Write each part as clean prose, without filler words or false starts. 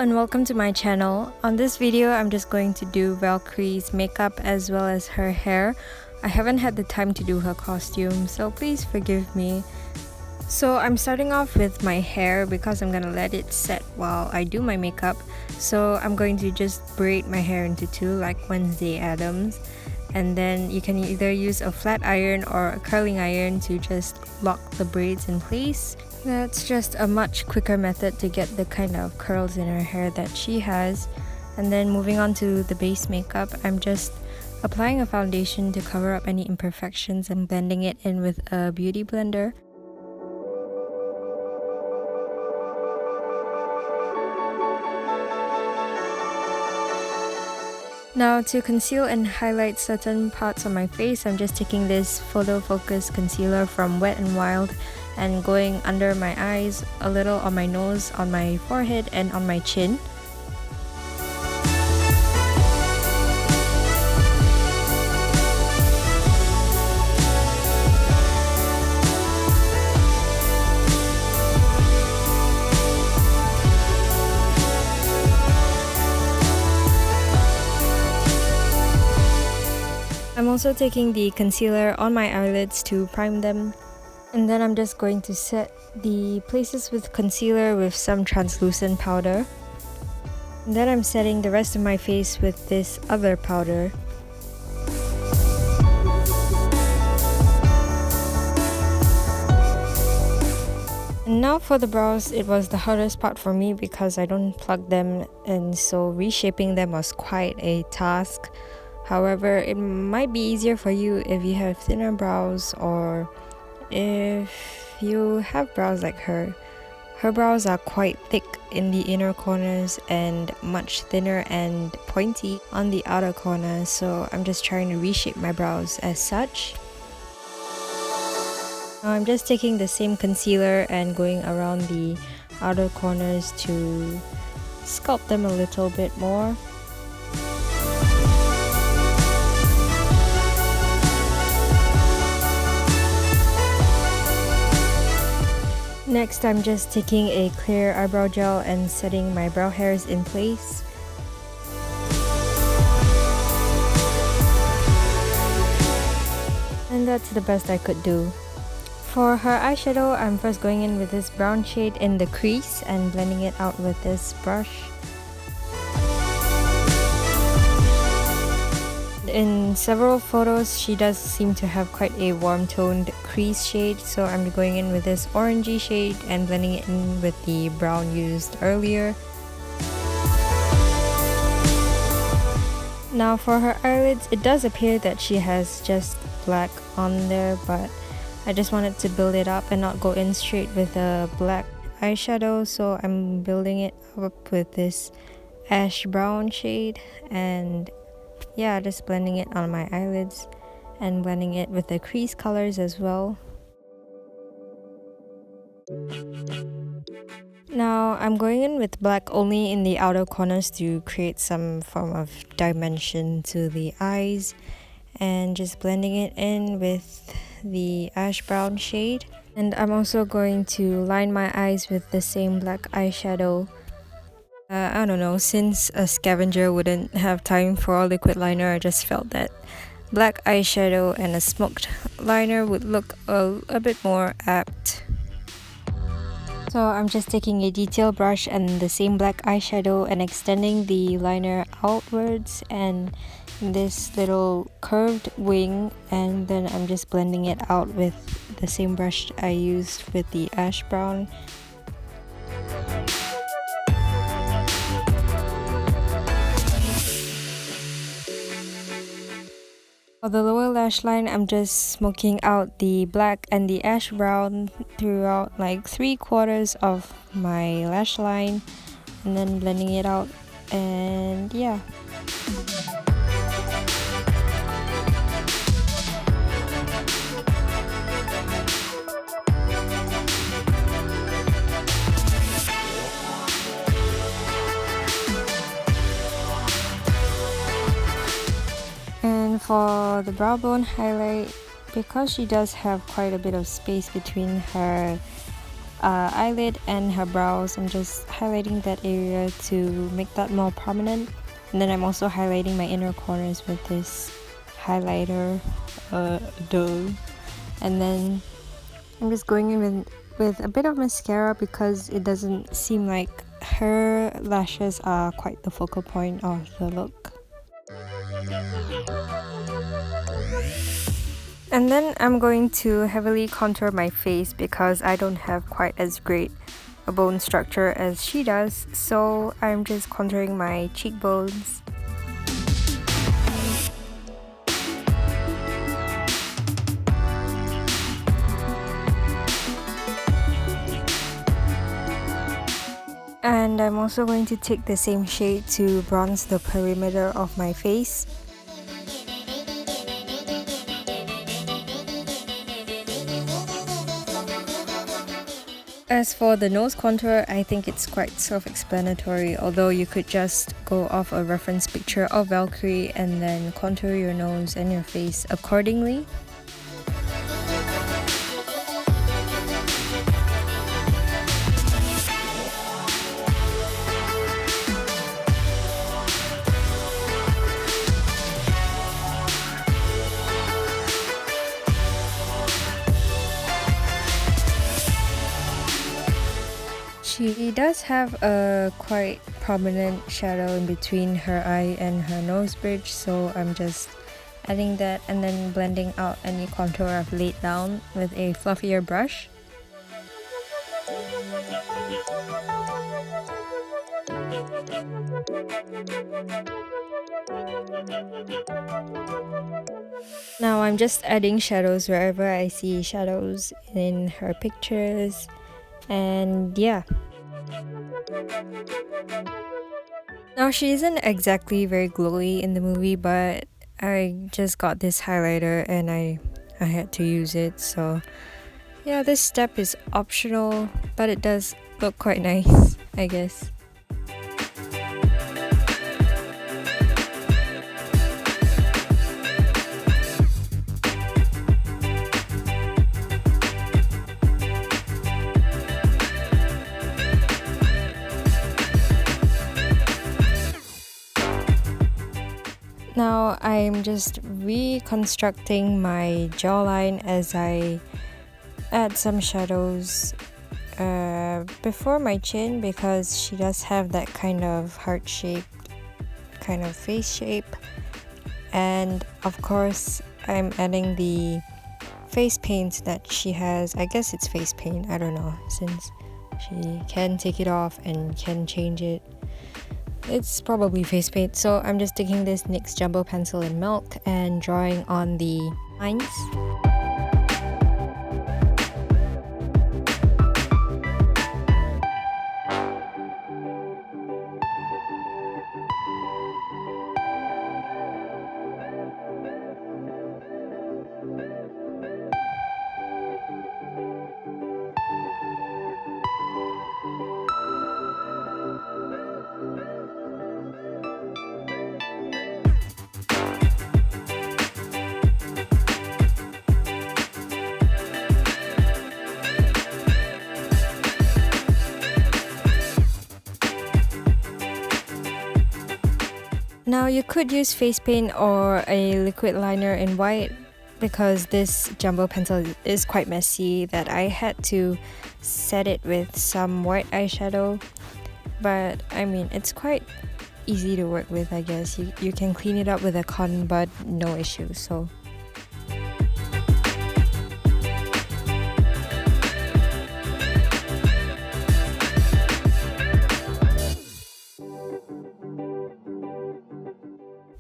and welcome to my channel. On this video, I'm just going to do Valkyrie's makeup as well as her hair. I haven't had the time to do her costume, so please forgive me. So I'm starting off with my hair because I'm gonna let it set while I do my makeup. So I'm going to just braid my hair into two like Wednesday Addams. And then you can either use a flat iron or a curling iron to just lock the braids in place. That's just a much quicker method to get the kind of curls in her hair that she has. And then moving on to the base makeup, I'm just applying a foundation to cover up any imperfections and blending it in with a beauty blender. Now to conceal and highlight certain parts of my face, I'm just taking this photo focus concealer from Wet n Wild and going under my eyes, a little on my nose, on my forehead, and on my chin. I'm also taking the concealer on my eyelids to prime them. And then I'm just going to set the places with concealer with some translucent powder. And then I'm setting the rest of my face with this other powder. And now for the brows, it was the hardest part for me because I don't plug them, and so reshaping them was quite a task. However, it might be easier for you if you have thinner brows or if you have brows like her. Her brows are quite thick in the inner corners and much thinner and pointy on the outer corners, so I'm just trying to reshape my brows as such. Now I'm just taking the same concealer and going around the outer corners to sculpt them a little bit more. Next, I'm just taking a clear eyebrow gel and setting my brow hairs in place. And that's the best I could do. For her eyeshadow, I'm first going in with this brown shade in the crease and blending it out with this brush. In several photos, she does seem to have quite a warm-toned crease shade, so I'm going in with this orangey shade and blending it in with the brown used earlier. Now for her eyelids, it does appear that she has just black on there, but I just wanted to build it up and not go in straight with a black eyeshadow, so I'm building it up with this ash brown shade and yeah, just blending it on my eyelids and blending it with the crease colors as well. Now I'm going in with black only in the outer corners to create some form of dimension to the eyes, and just blending it in with the ash brown shade. And I'm also going to line my eyes with the same black eyeshadow. I don't know, since a scavenger wouldn't have time for a liquid liner, I just felt that black eyeshadow and a smoked liner would look a bit more apt. So I'm just taking a detail brush and the same black eyeshadow and extending the liner outwards and this little curved wing, and then I'm just blending it out with the same brush I used with the ash brown. For the lower lash line, I'm just smoking out the black and the ash brown throughout like 3/4 of my lash line and then blending it out, and yeah. For the brow bone highlight, because she does have quite a bit of space between her eyelid and her brows. I'm just highlighting that area to make that more prominent. And then I'm also highlighting my inner corners with this highlighter, dull. And then I'm just going in with a bit of mascara because it doesn't seem like her lashes are quite the focal point of the look. And then I'm going to heavily contour my face because I don't have quite as great a bone structure as she does, so I'm just contouring my cheekbones. And I'm also going to take the same shade to bronze the perimeter of my face. As for the nose contour, I think it's quite self-explanatory, although you could just go off a reference picture of Valkyrie and then contour your nose and your face accordingly. She does have a quite prominent shadow in between her eye and her nose bridge, so I'm just adding that and then blending out any contour I've laid down with a fluffier brush. Now I'm just adding shadows wherever I see shadows in her pictures, and yeah. Now she isn't exactly very glowy in the movie, but I just got this highlighter and I had to use it, so yeah, this step is optional, but it does look quite nice, I guess. Now I'm just reconstructing my jawline as I add some shadows before my chin, because she does have that kind of heart-shaped kind of face shape. And of course I'm adding the face paint that she has. I guess it's face paint, I don't know, since she can take it off and can change it. It's probably face paint, so I'm just taking this NYX Jumbo pencil in milk and drawing on the lines. Now you could use face paint or a liquid liner in white, because this jumbo pencil is quite messy that I had to set it with some white eyeshadow. But I mean, it's quite easy to work with, I guess. You can clean it up with a cotton bud, no issue. So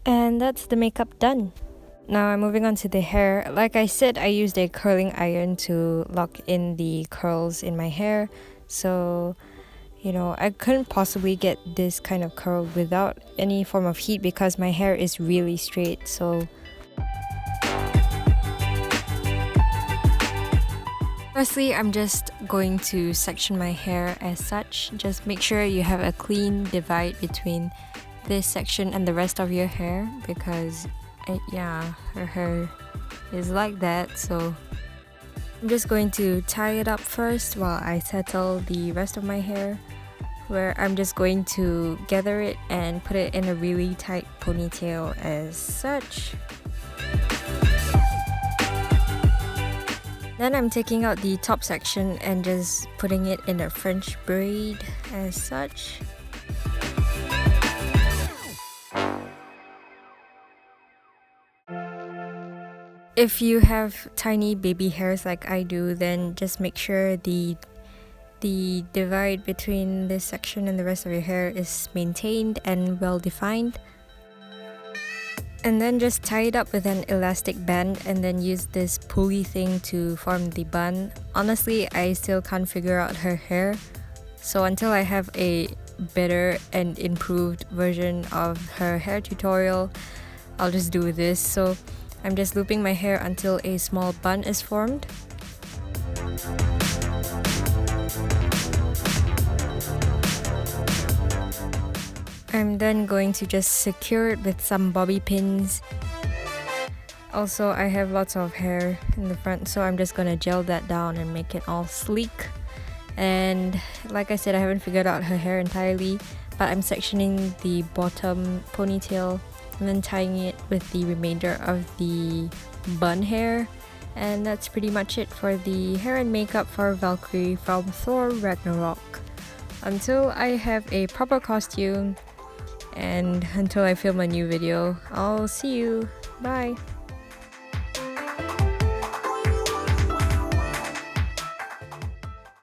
and that's the makeup done. Now I'm moving on to the hair. Like I said, I used a curling iron to lock in the curls in my hair. So, you know, I couldn't possibly get this kind of curl without any form of heat because my hair is really straight. So firstly, I'm just going to section my hair as such. Just make sure you have a clean divide between this section and the rest of your hair, because yeah, her hair is like that. So I'm just going to tie it up first while I settle the rest of my hair, where I'm just going to gather it and put it in a really tight ponytail as such. Then I'm taking out the top section and just putting it in a French braid as such. If you have tiny baby hairs like I do, then just make sure the divide between this section and the rest of your hair is maintained and well defined. And then just tie it up with an elastic band and then use this pulley thing to form the bun. Honestly, I still can't figure out her hair, so until I have a better and improved version of her hair tutorial, I'll just do this. So I'm just looping my hair until a small bun is formed. I'm then going to just secure it with some bobby pins. Also, I have lots of hair in the front, so I'm just gonna gel that down and make it all sleek. And like I said, I haven't figured out her hair entirely, but I'm sectioning the bottom ponytail and then tying it with the remainder of the bun hair. And that's pretty much it for the hair and makeup for Valkyrie from Thor Ragnarok. Until I have a proper costume and until I film a new video, I'll see you. Bye!